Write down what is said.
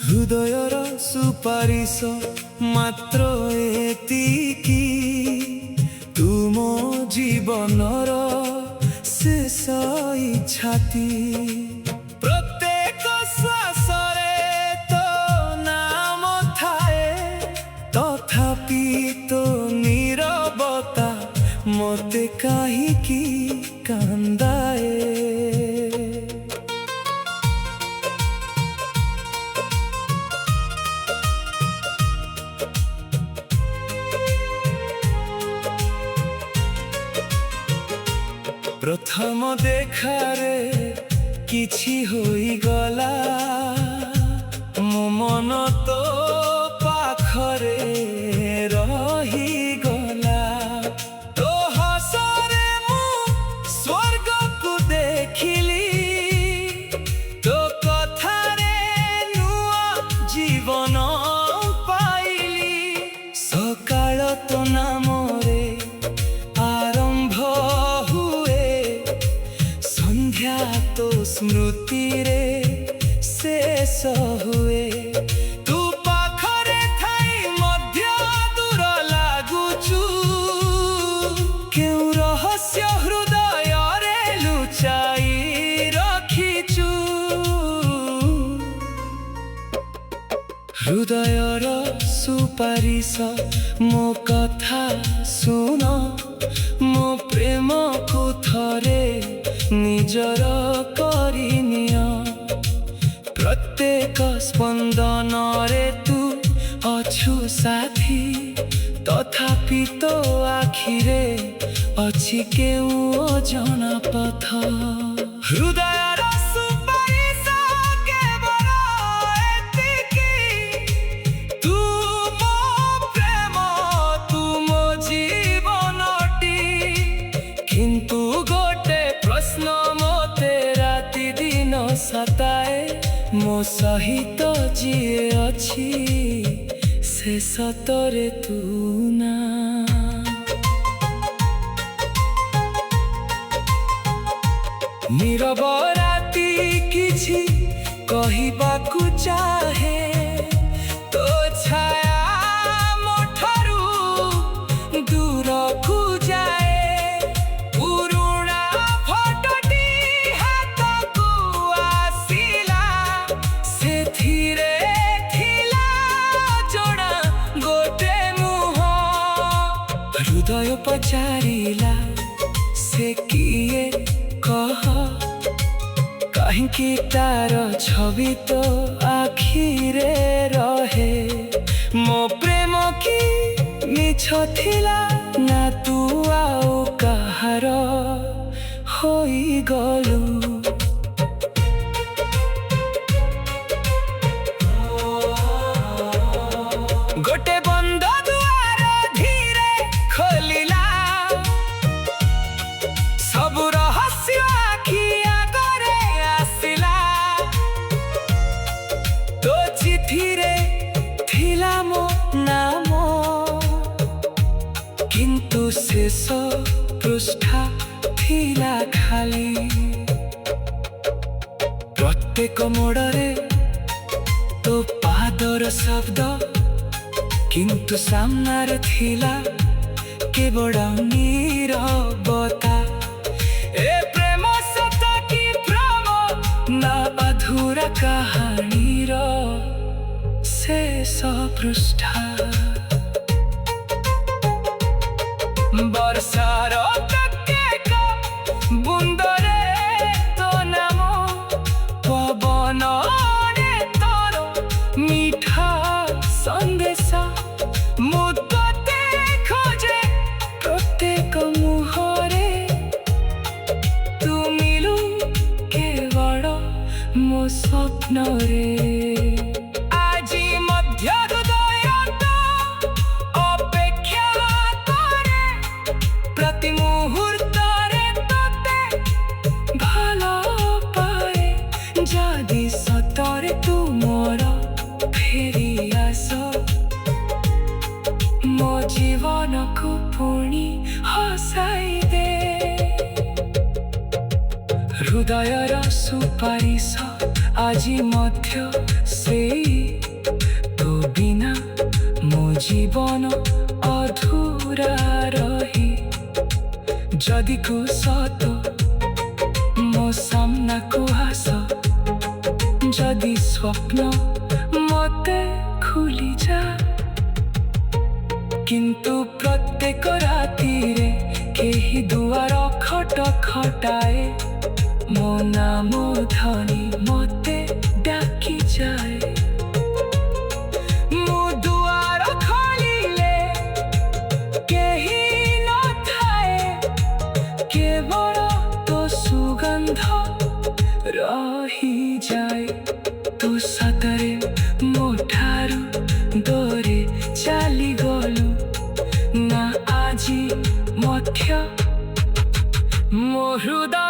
ହୃଦୟର ସୁପାରିଶ ମାତ୍ର ଏତିକି, ତୁମ ଜୀବନର ଶେଷ ଇଚ୍ଛାତି। ପ୍ରତ୍ୟେକ ଶ୍ୱାସରେ ତୋ ନାମ ଥାଏ, ତଥାପି ତୋ ନୀରବତା ମୋତେ କାହିଁକି କାନ୍ଦାଏ। प्रथम देखारे किछि होइगला, मो मन तो पाखरे रहिगला। तो हसरे मु स्वर्ग को देखिली, तो कथारे नुआ जीवन पाइली। सकाळ तो नामरे आरंभ हुए, संध्या तो स्मृति रे शेष हुए। तू पाखरे थाई मध्य दूर लागुचु, केउ रहस्य हृदय रे लुचाई रखिचु। हृदयर सुपारिश मो कथा सुन, मो प्रेम को थरे निजर करिनिय। प्रत्येक स्पंदन रे तू अछु साथी, तथापि तो आखिरे अछि केउ अजଣା पथ। हृदयर सुपारिश केवल एतिकी, तू मो प्रेम तू मो जीवनटी। किंतु गोटे प्रश्न मोते राति दिन सताए, मो सहित जिए अछि से सतरे तू ना। नीरव राति किछि कहिबाकु चाहे, तो छाया मोठरू दूरकु जाए। पुरुणा फटोटी हातकु आसिला, सेथिरे थिला जोड़ा गोटे मुह। हृदय पचारिला, से किए कह, काहिंकी तार छवि तो आखिरे रहे। मो प्रेम की मिछ थिला ना, तू आउ कहार होई गलु। गोटे बंद दुआर धीरे खोलिला, सब रहस्य आखि आगरे आसिला। तो चिठिरे थिला मो नाम, किंतु शेष पृष्ठा थिला खाली। प्रत्येक मोड़रे तो पादर शब्द, किंतु सामनारे थिला केवल नीरवता। ए प्रेम सत की भ्रम, ना अधूरा कहानीर शेष पृष्ठा। वर्षार प्रत्येक बुंदरे तो नाम, पवन रे तोर मीठा संदेश। मुद्दते खोजे प्रत्येक मुहरे, तू मिलु केवल मो स्वप्न रे। আজি मध्य हृदय तो अपेक्षा करे, प्रति मुहूर्त रे तोते ହୃଦୟର ସୁପାରିଶ ଆଜି ମଧ୍ୟ ସେଇ ତୋ ବିନା ମୋ ଜୀବନ ଅଧୁରା ରହି ଯଦି କୁହ ସତ ମୋ ସାମ୍ନାକୁ ଆସ ଯଦି ସ୍ୱପ୍ନ ମତେ ଖୁଲିଯା କିନ୍ତୁ ପ୍ରତ୍ୟେକ ରାତିରେ କେହି ଦୁଆର ଖଟଖଟାଏ ମୋ ନାମ ଧରି ମତେ ଡାକିଯାଏ ମୁଁ ଦୁଆର ଖୋଲିଲେ କେହି ନଥାଏ କେବଳ ତୋ ସୁଗନ୍ଧ ରହିଯାଏ ତୁ ସତରେ ମୋ ଠାରୁ ଦୂରେ ଚାଲିଗଲୁ ନା ଆଜି ମଧ୍ୟ ମୋ ହୃଦୟ